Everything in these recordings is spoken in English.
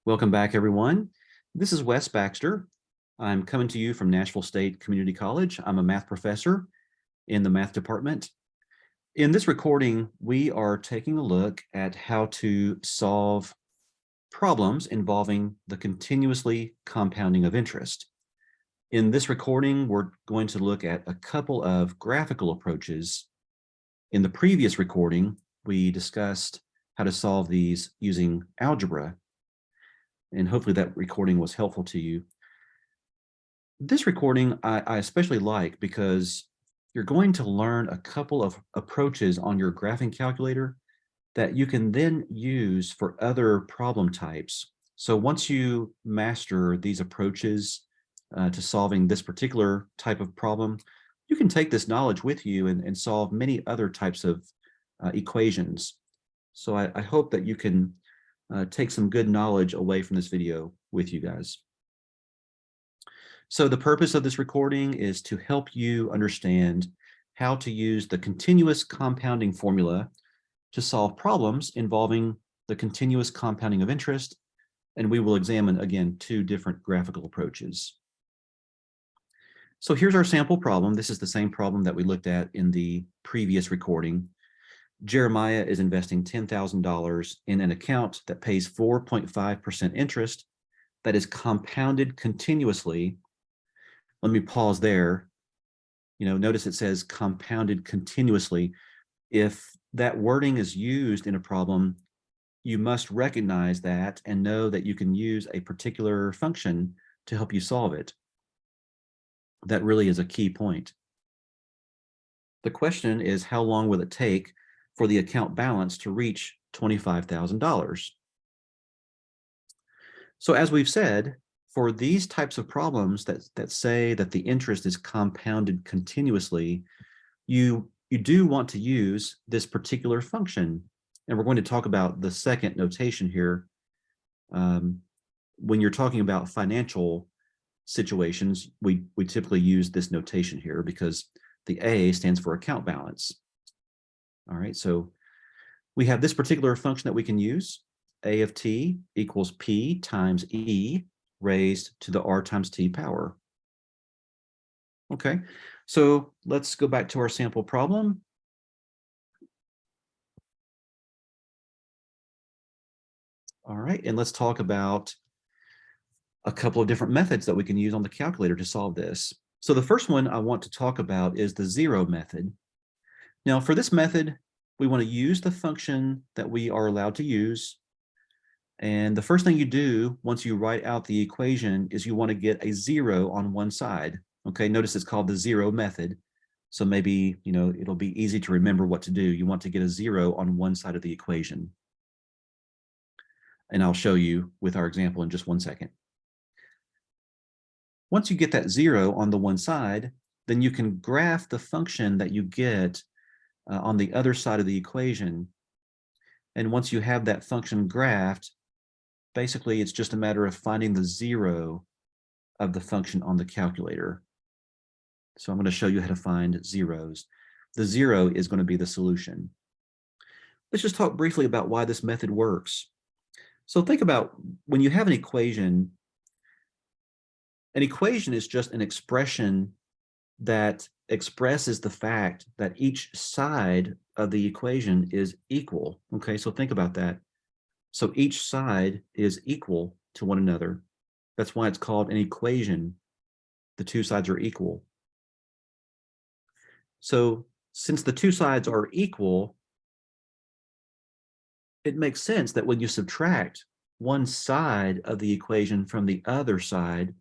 Welcome back, everyone. This is Wes Baxter. I'm coming to you from Nashville State Community College. I'm a math professor in the math department. In this recording, we are taking a look at how to solve problems involving the continuously compounding of interest. In this recording, we're going to look at a couple of graphical approaches. In the previous recording, we discussed how to solve these using algebra, and hopefully that recording was helpful to you. This recording I especially like because you're going to learn a couple of approaches on your graphing calculator that you can then use for other problem types. So once you master these approaches to solving this particular type of problem, you can take this knowledge with you and solve many other types of equations. So I hope that you can take some good knowledge away from this video with you guys. So the purpose of this recording is to help you understand how to use the continuous compounding formula to solve problems involving the continuous compounding of interest, and we will examine, again, two different graphical approaches. So here's our sample problem. This is the same problem that we looked at in the previous recording. Jeremiah is investing $10,000 in an account that pays 4.5% interest that is compounded continuously. Let me pause there. Notice it says compounded continuously. If that wording is used in a problem, you must recognize that and know that you can use a particular function to help you solve it. That really is a key point. The question is, how long will it take for the account balance to reach $25,000? So as we've said, for these types of problems that say that the interest is compounded continuously, you do want to use this particular function. And we're going to talk about the second notation here. When you're talking about financial situations, we typically use this notation here because the A stands for account balance. All right, so we have this particular function that we can use. A of t equals P times E raised to the R times T power. Okay, so let's go back to our sample problem. All right, and let's talk about a couple of different methods that we can use on the calculator to solve this. So the first one I want to talk about is the zero method. Now for this method, we want to use the function that we are allowed to use. And the first thing you do once you write out the equation is you want to get a zero on one side. Okay, notice it's called the zero method. So maybe, it'll be easy to remember what to do. You want to get a zero on one side of the equation. And I'll show you with our example in just one second. Once you get that zero on the one side, then you can graph the function that you get on the other side of the equation. And once you have that function graphed, basically it's just a matter of finding the zero of the function on the calculator. So I'm going to show you how to find zeros. The zero is going to be the solution. Let's just talk briefly about why this method works. So think about when you have an equation is just an expression that expresses the fact that each side of the equation is equal. Okay, so think about that. So each side is equal to one another. That's why it's called an equation. The two sides are equal. So since the two sides are equal, it makes sense that when you subtract one side of the equation from the other side,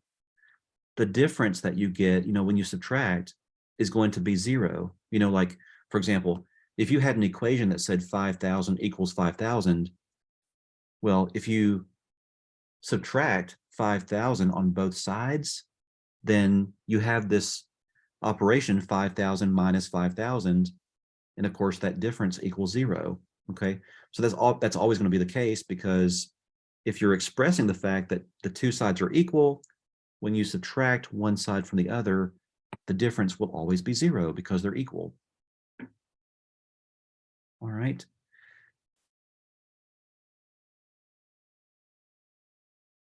the difference that you get, when you subtract is going to be zero. Like, for example, if you had an equation that said 5,000 equals 5,000, well, if you subtract 5,000 on both sides, then you have this operation 5,000 minus 5,000. And of course, that difference equals zero. Okay, so that's always going to be the case, because if you're expressing the fact that the two sides are equal, when you subtract one side from the other, the difference will always be zero because they're equal. All right.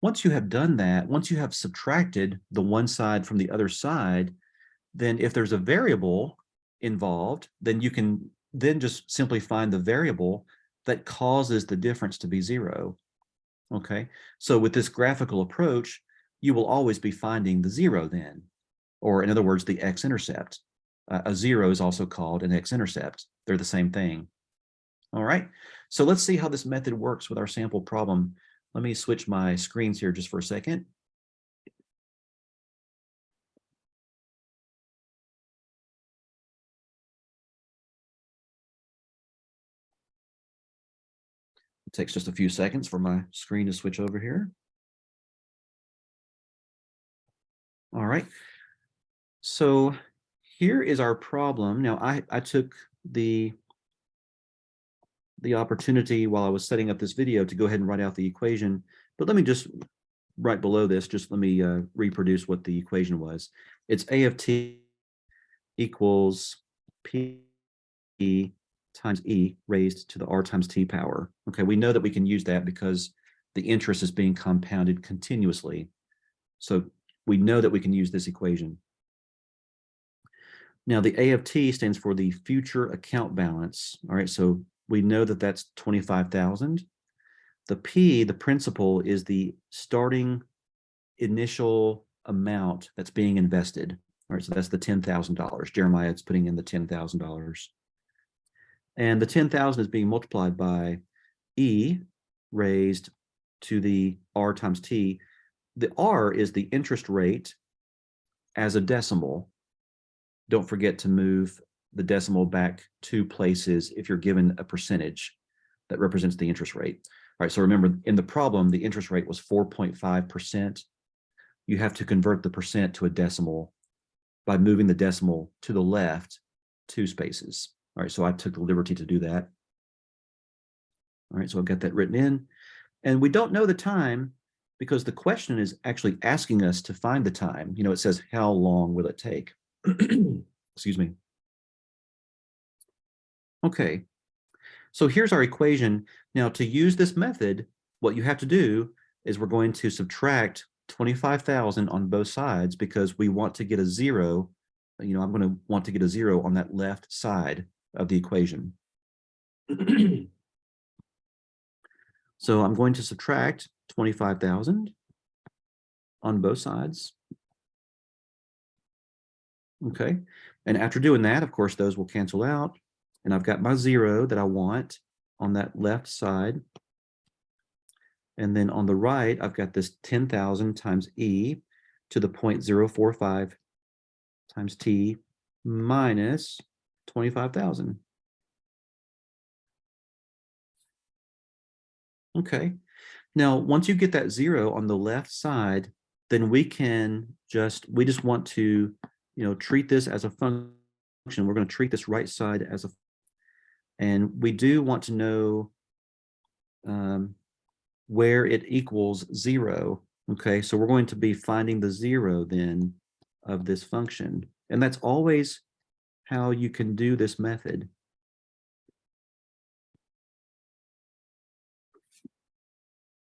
once you have done that, once you have subtracted the one side from the other side, then if there's a variable involved, then you can then just simply find the variable that causes the difference to be 0. Okay, so with this graphical approach, you will always be finding the 0 then, or in other words, the x-intercept. A 0 is also called an x-intercept. They're the same thing. All right, so let's see how this method works with our sample problem. Let me switch my screens here just for a second. It takes just a few seconds for my screen to switch over here. All right, so here is our problem. Now, I took the opportunity while I was setting up this video to go ahead and write out the equation, but let me just, right below this, just let me reproduce what the equation was. It's A of t equals P times E raised to the R times T power. Okay, we know that we can use that because the interest is being compounded continuously. So we know that we can use this equation. Now the A of T stands for the future account balance. All right, so we know that that's 25,000. The P, the principal, is the starting initial amount that's being invested. All right, so that's the $10,000. Jeremiah is putting in the $10,000. And the 10,000 is being multiplied by E raised to the R times T. The R is the interest rate as a decimal. Don't forget to move the decimal back 2 places if you're given a percentage that represents the interest rate. All right, so remember, in the problem, the interest rate was 4.5%. You have to convert the percent to a decimal by moving the decimal to the left 2 spaces. All right, so I took the liberty to do that. All right, so I've got that written in. And we don't know the time because the question is actually asking us to find the time. You know, it says, how long will it take? Excuse me. Okay, so here's our equation. Now, to use this method, what you have to do is we're going to subtract 25,000 on both sides because we want to get a 0. You know, I'm going to want to get a 0 on that left side of the equation. So I'm going to subtract 25,000 on both sides. Okay, and after doing that, of course, those will cancel out. And I've got my 0 that I want on that left side. And then on the right, I've got this 10,000 times E to the 0.045 times T minus 25,000. Okay, now once you get that 0 on the left side, then we just want to, you know, treat this as a function. We're going to treat this right side as a, and we do want to know where it equals 0. Okay, so we're going to be finding the 0 then of this function. And that's always how you can do this method.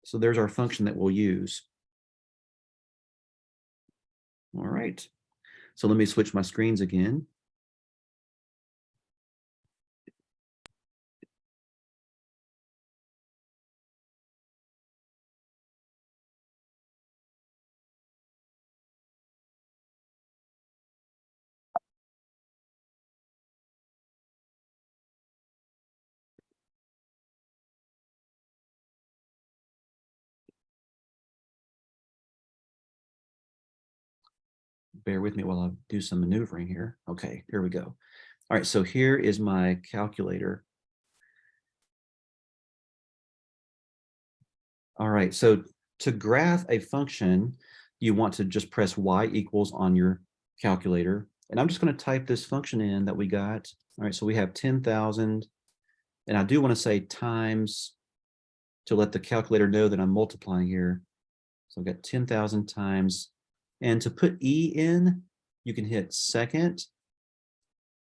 So there's our function that we'll use. All right, so let me switch my screens again. Bear with me while I do some maneuvering here. Okay, here we go. All right, so here is my calculator. All right, so to graph a function, you want to just press y equals on your calculator. And I'm just going to type this function in that we got. All right, so we have 10,000. And I do want to say times to let the calculator know that I'm multiplying here. So I've got 10,000 times. And to put E in, you can hit second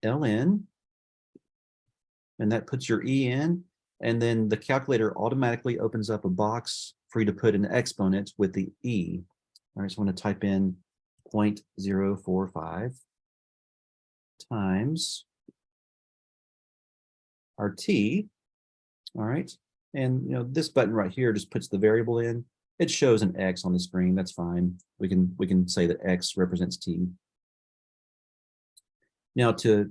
ln. And that puts your E in. And then the calculator automatically opens up a box for you to put an exponent with the e. All right, so I'm going to type in 0.045 times our t. All right, and this button right here just puts the variable in. It shows an x on the screen. That's fine. We can say that x represents t. Now to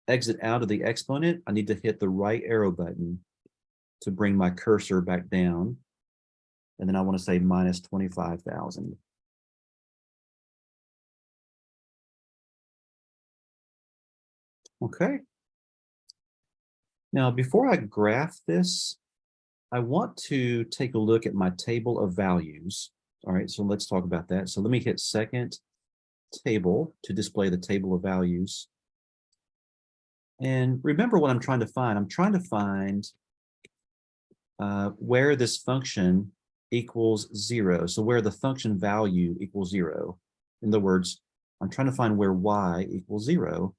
exit out of the exponent, I need to hit the right arrow button to bring my cursor back down. And then I want to say minus 25,000. Okay. Now, before I graph this, I want to take a look at my table of values. All right, so let's talk about that. So let me hit second table to display the table of values. And remember what I'm trying to find. I'm trying to find where this function equals 0. So where the function value equals 0. In other words, I'm trying to find where y equals 0.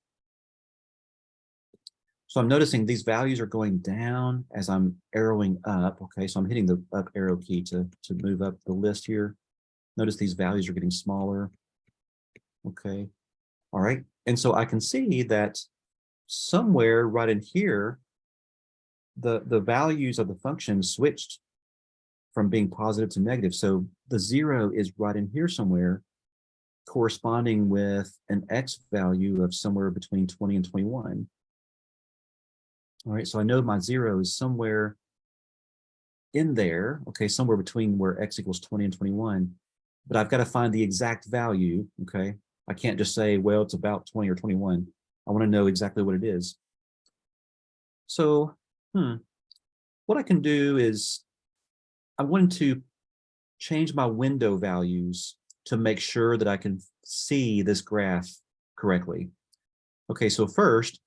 So I'm noticing these values are going down as I'm arrowing up. Okay, so I'm hitting the up arrow key to move up the list here. Notice these values are getting smaller. Okay, all right. And so I can see that somewhere right in here, the values of the function switched from being positive to negative. So the 0 is right in here somewhere, corresponding with an x value of somewhere between 20 and 21. All right, so I know my 0 is somewhere in there, okay, somewhere between where x equals 20 and 21, but I've got to find the exact value, okay? I can't just say, well, it's about 20 or 21. I want to know exactly what it is. So, what I can do is I want to change my window values to make sure that I can see this graph correctly. Okay, so first,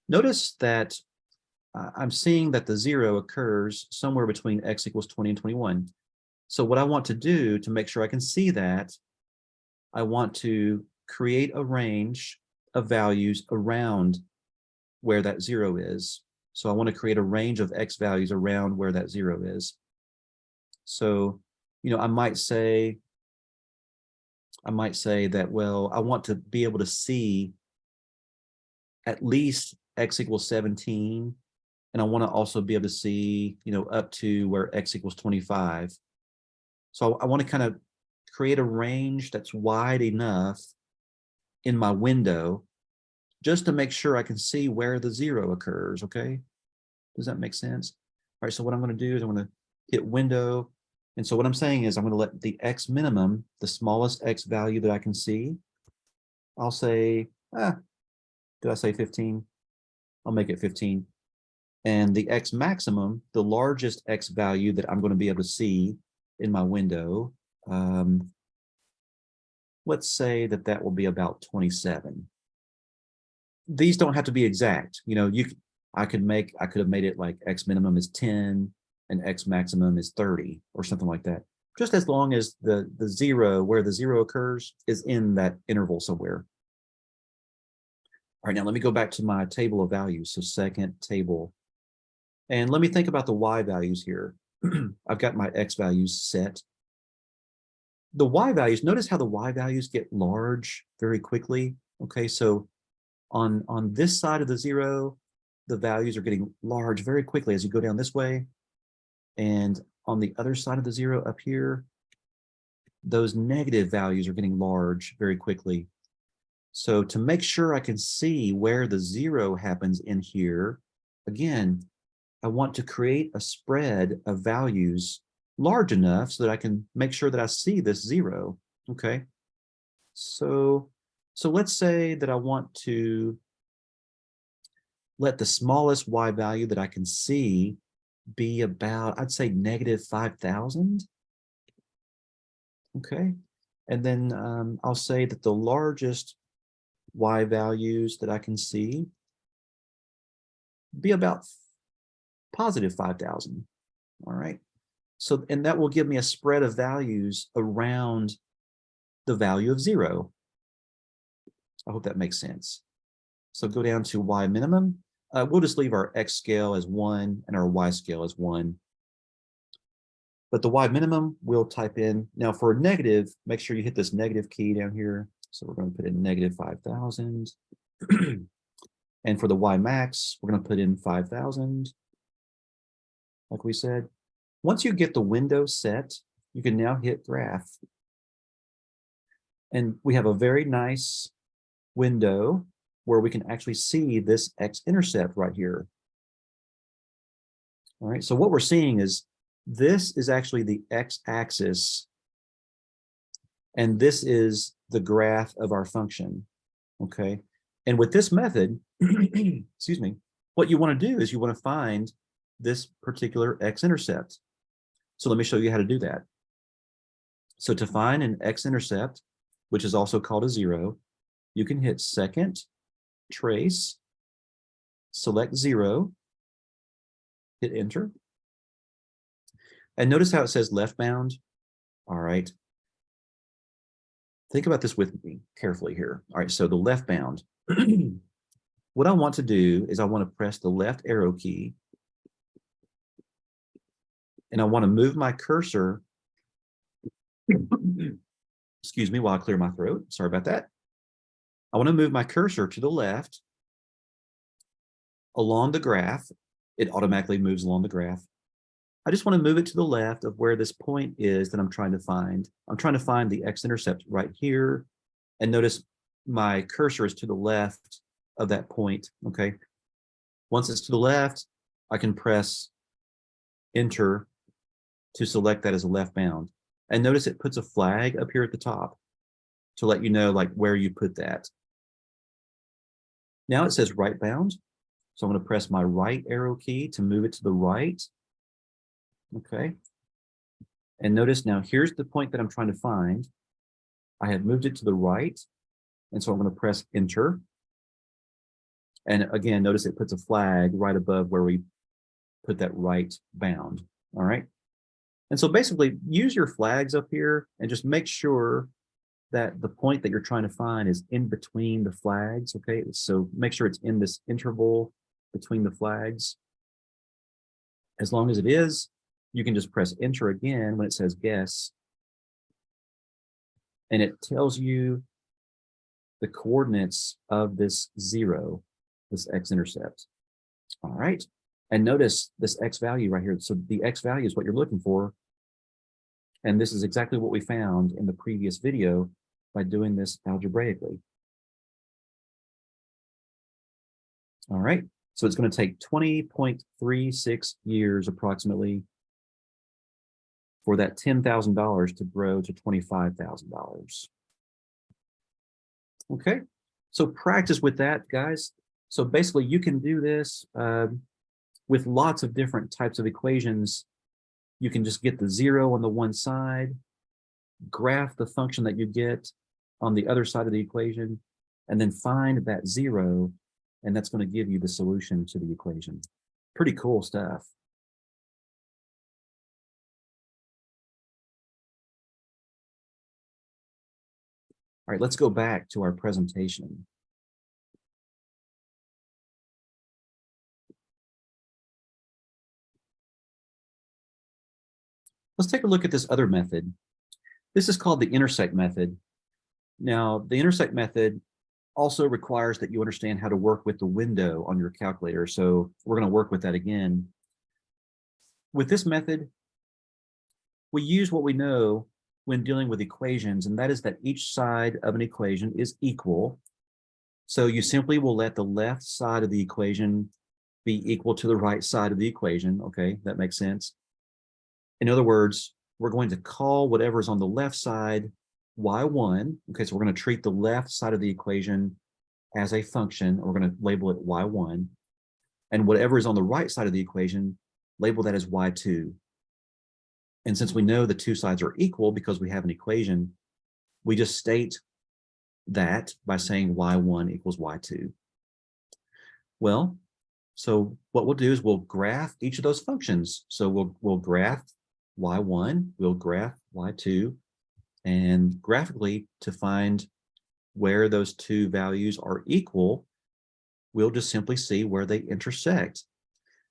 notice that I'm seeing that the 0 occurs somewhere between x equals 20 and 21. So what I want to do to make sure I can see that, I want to create a range of values around where that 0 is. So I want to create a range of x values around where that 0 is. So, I might say that, well, I want to be able to see at least x equals 17. And I want to also be able to see, up to where x equals 25. So I want to kind of create a range that's wide enough in my window just to make sure I can see where the 0 occurs, okay? Does that make sense? All right, so what I'm going to do is I'm going to hit window. And so what I'm saying is I'm going to let the x minimum, the smallest x value that I can see, I'll say, did I say 15? I'll make it 15. And the x maximum, the largest x value that I'm going to be able to see in my window, let's say that will be about 27. These don't have to be exact. I could have made it like x minimum is 10 and x maximum is 30 or something like that. Just as long as the 0, where the 0 occurs, is in that interval somewhere. All right, now let me go back to my table of values. So second table. And let me think about the y values here. I've got my x values set. The y values, notice how the y values get large very quickly. Okay, so on this side of the 0, the values are getting large very quickly as you go down this way. And on the other side of the 0 up here, those negative values are getting large very quickly. So to make sure I can see where the 0 happens in here, again, I want to create a spread of values large enough so that I can make sure that I see this 0, okay? So let's say that I want to let the smallest y value that I can see be about, I'd say negative 5,000. Okay, and then I'll say that the largest y values that I can see be about positive 5,000. All right, so, and that will give me a spread of values around the value of 0. I hope that makes sense. So go down to y minimum. We'll just leave our x scale as 1 and our y scale as 1. but the y minimum we'll type in. Now for a negative, make sure you hit this negative key down here. So we're going to put in negative 5,000. And for the y max, we're going to put in 5,000. Like we said, once you get the window set, you can now hit graph. And we have a very nice window where we can actually see this x-intercept right here. All right, so what we're seeing is this is actually the x-axis, and this is the graph of our function, okay? And with this method, excuse me, what you want to do is you want to find this particular x-intercept. So let me show you how to do that. So to find an x-intercept, which is also called a 0, you can hit second, trace, select 0, hit enter. And notice how it says left bound. All right. Think about this with me carefully here. All right, so the left bound. What I want to do is I want to press the left arrow key, and I want to move my cursor. Excuse me while I clear my throat. Sorry about that. I want to move my cursor to the left along the graph. It automatically moves along the graph. I just want to move it to the left of where this point is that I'm trying to find. I'm trying to find the x-intercept right here. And notice my cursor is to the left of that point, okay? Once it's to the left, I can press enter to select that as a left bound. And notice it puts a flag up here at the top to let you know like where you put that. Now it says right bound. So I'm going to press my right arrow key to move it to the right. Okay. And notice now here's the point that I'm trying to find. I have moved it to the right. And so I'm going to press enter. And again, notice it puts a flag right above where we put that right bound. All right. And so basically use your flags up here and just make sure that the point that you're trying to find is in between the flags. Okay. So make sure it's in this interval between the flags. As long as it is, you can just press enter again when it says guess. And it tells you the coordinates of this 0, this x-intercept. All right. And notice this x value right here. So the x value is what you're looking for. And this is exactly what we found in the previous video by doing this algebraically. All right. So it's going to take 20.36 years approximately for that $10,000 to grow to $25,000. Okay. So practice with that, guys. So basically you can do this with lots of different types of equations. You can just get the 0 on the one side, graph the function that you get on the other side of the equation, and then find that 0, and that's going to give you the solution to the equation. Pretty cool stuff. All right, let's go back to our presentation. Let's take a look at this other method. This is called the intersect method. Now, the intersect method also requires that you understand how to work with the window on your calculator. So we're going to work with that again. With this method, we use what we know when dealing with equations, and that is that each side of an equation is equal. So you simply will let the left side of the equation be equal to the right side of the equation. Okay, that makes sense. In other words, we're going to call whatever's on the left side y1. Okay, so we're going to treat the left side of the equation as a function. We're going to label it y1. And whatever is on the right side of the equation, label that as y2. And since we know the two sides are equal because we have an equation, we just state that by saying y1 equals y2. Well, so what we'll do is we'll graph each of those functions. So we'll graph y1, we'll graph y2, and graphically to find where those two values are equal, we'll just simply see where they intersect.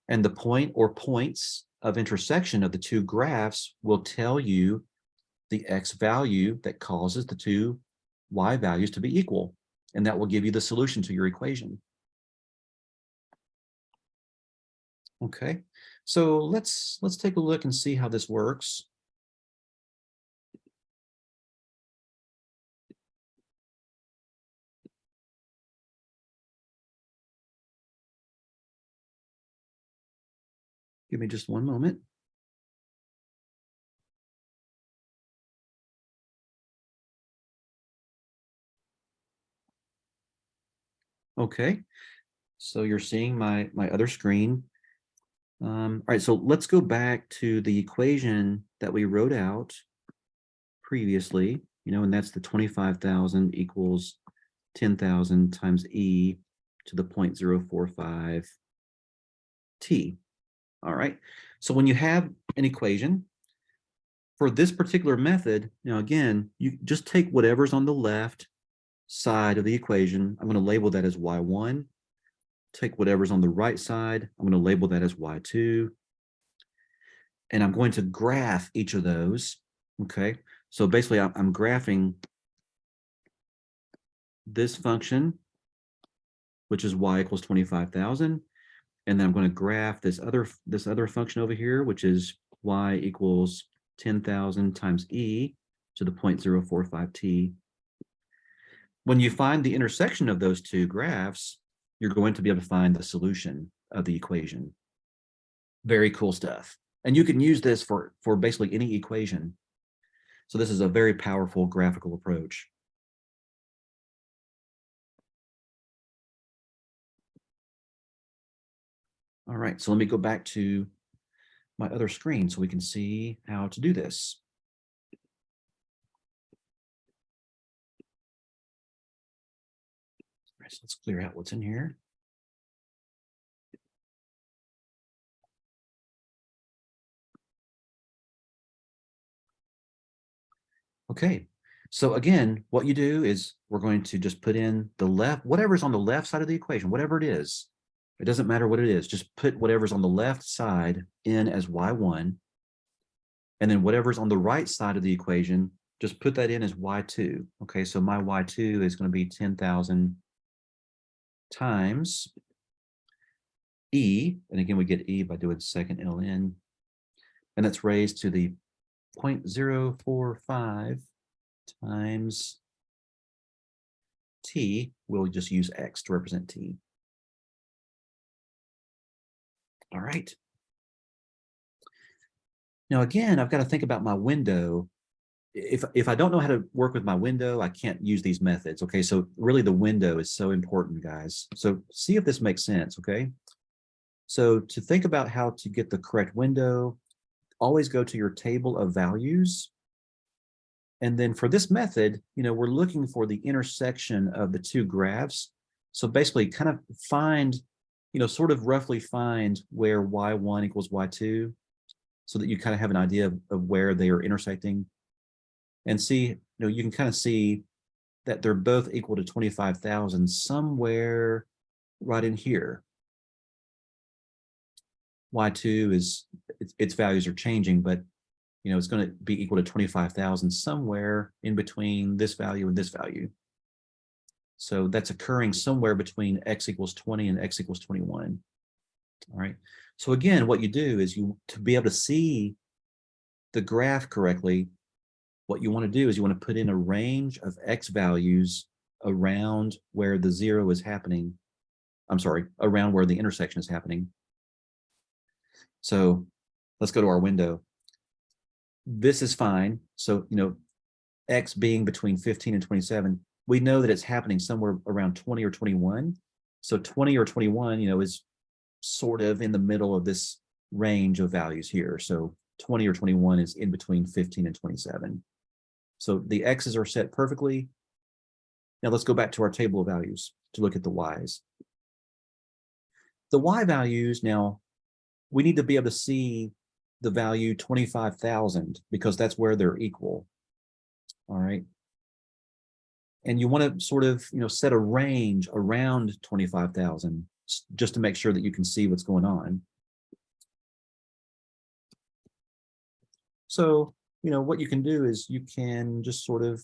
And the point or points of intersection of the two graphs will tell you the x value that causes the two y values to be equal. And that will give you the solution to your equation. Okay, so let's take a look and see how this works. Give me just one moment. Okay, so you're seeing my other screen. All right, so let's go back to the equation that we wrote out previously, and that's the 25,000 equals 10,000 times e to the 0.045 t. All right, so when you have an equation, for this particular method, now again, you just take whatever's on the left side of the equation. I'm going to label that as y1. Take whatever's on the right side. I'm going to label that as y2. And I'm going to graph each of those. Okay, so basically I'm graphing this function, which is y equals 25,000. And then I'm going to graph this other function over here, which is y equals 10,000 times e to the 0.045 t. When you find the intersection of those two graphs, you're going to be able to find the solution of the equation. Very cool stuff. And you can use this for basically any equation. So this is a very powerful graphical approach. All right, so let me go back to my other screen so we can see how to do this. All right, so let's clear out what's in here. Okay, so again, what you do is we're going to just put in the left, whatever's on the left side of the equation, whatever it is. It doesn't matter what it is, just put whatever's on the left side in as y1. And then whatever's on the right side of the equation, just put that in as y2. Okay, so my y2 is going to be 10,000 times e, and again, we get e by doing second ln, and that's raised to the 0.045 times t. We'll just use x to represent t. All right. Now, again, I've got to think about my window. If I don't know how to work with my window, I can't use these methods. Okay, so really the window is so important, guys. So see if this makes sense, okay? So to think about how to get the correct window, always go to your table of values. And then for this method, we're looking for the intersection of the two graphs. So basically kind of find, sort of roughly find where y1 equals y2 so that you kind of have an idea of where they are intersecting. And see, you can kind of see that they're both equal to 25,000 somewhere right in here. Y2 is, its values are changing, but it's going to be equal to 25,000 somewhere in between this value and this value. So that's occurring somewhere between x equals 20 and x equals 21. All right. So again, what you do is to be able to see the graph correctly, what you want to do is you want to put in a range of x values around where the zero is happening. I'm sorry, around where the intersection is happening. So let's go to our window. This is fine. So, x being between 15 and 27, we know that it's happening somewhere around 20 or 21. So 20 or 21, is sort of in the middle of this range of values here. So 20 or 21 is in between 15 and 27. So the x's are set perfectly. Now let's go back to our table of values to look at the y's. The y values, now we need to be able to see the value 25,000 because that's where they're equal. All right. And you want to sort of, set a range around 25,000 just to make sure that you can see what's going on. So, what you can do is you can just sort of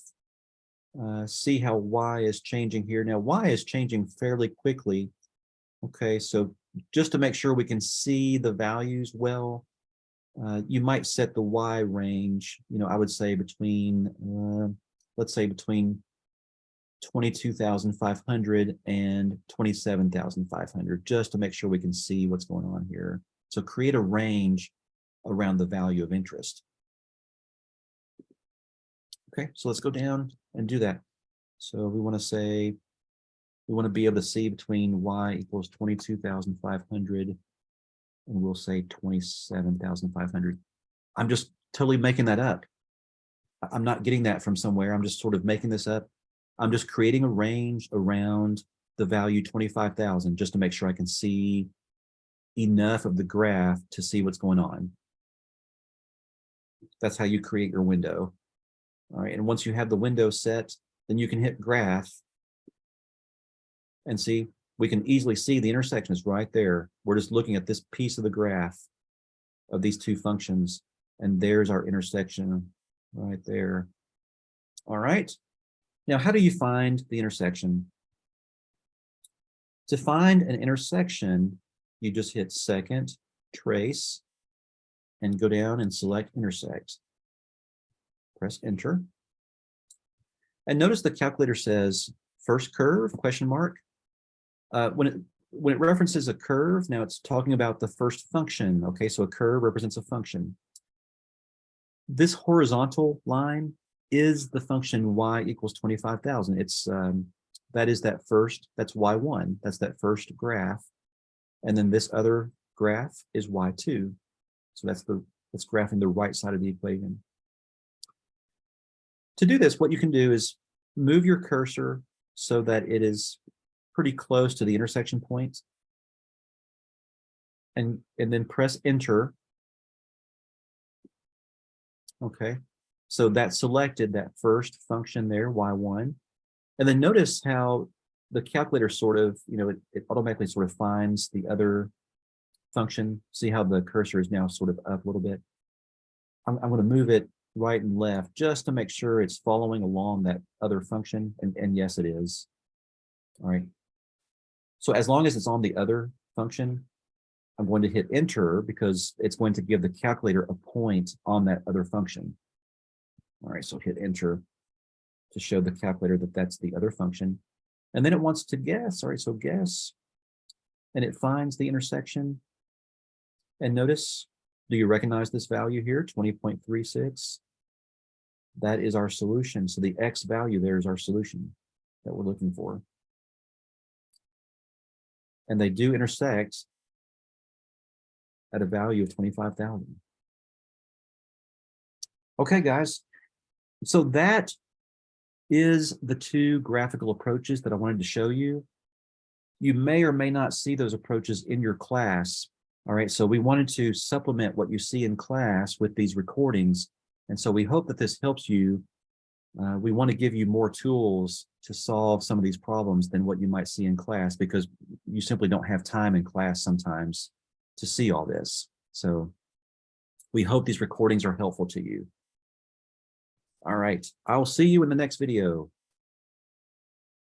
see how Y is changing here. Now, Y is changing fairly quickly. Okay, so just to make sure we can see the values well, you might set the Y range, I would say between, let's say between 22,500 and 27,500, just to make sure we can see what's going on here. So create a range around the value of interest. Okay, so let's go down and do that. So we want to say, we want to be able to see between Y equals 22,500 and we'll say 27,500. I'm just totally making that up. I'm not getting that from somewhere. I'm just sort of making this up. I'm just creating a range around the value 25,000 just to make sure I can see enough of the graph to see what's going on. That's how you create your window. All right, and once you have the window set, then you can hit graph and see, we can easily see the intersection is right there. We're just looking at this piece of the graph of these two functions, and there's our intersection right there. All right, now how do you find the intersection? To find an intersection, you just hit second, trace, and go down and select intersect. Press enter. And notice the calculator says first curve, question mark. When it references a curve, now it's talking about the first function. Okay, so a curve represents a function. This horizontal line is the function y equals 25,000. It's that's y1. That's that first graph. And then this other graph is y2. So that's graphing the right side of the equation. To do this, what you can do is move your cursor so that it is pretty close to the intersection point, and then press enter. Okay, so that selected that first function there, y1, and then notice how the calculator sort of, it automatically sort of finds the other function. See how the cursor is now sort of up a little bit. I'm going to move it right and left just to make sure it's following along that other function, and yes, it is. All right. So as long as it's on the other function, I'm going to hit enter because it's going to give the calculator a point on that other function. All right, so hit enter to show the calculator that that's the other function. And then it wants to guess. All right, so guess. And it finds the intersection. And notice, do you recognize this value here, 20.36? That is our solution. So the X value there is our solution that we're looking for. And they do intersect at a value of 25,000. Okay, guys. So that is the two graphical approaches that I wanted to show you. You may or may not see those approaches in your class. All right, so we wanted to supplement what you see in class with these recordings. And so we hope that this helps you. We want to give you more tools to solve some of these problems than what you might see in class, because you simply don't have time in class sometimes to see all this. So we hope these recordings are helpful to you. All right, I'll see you in the next video.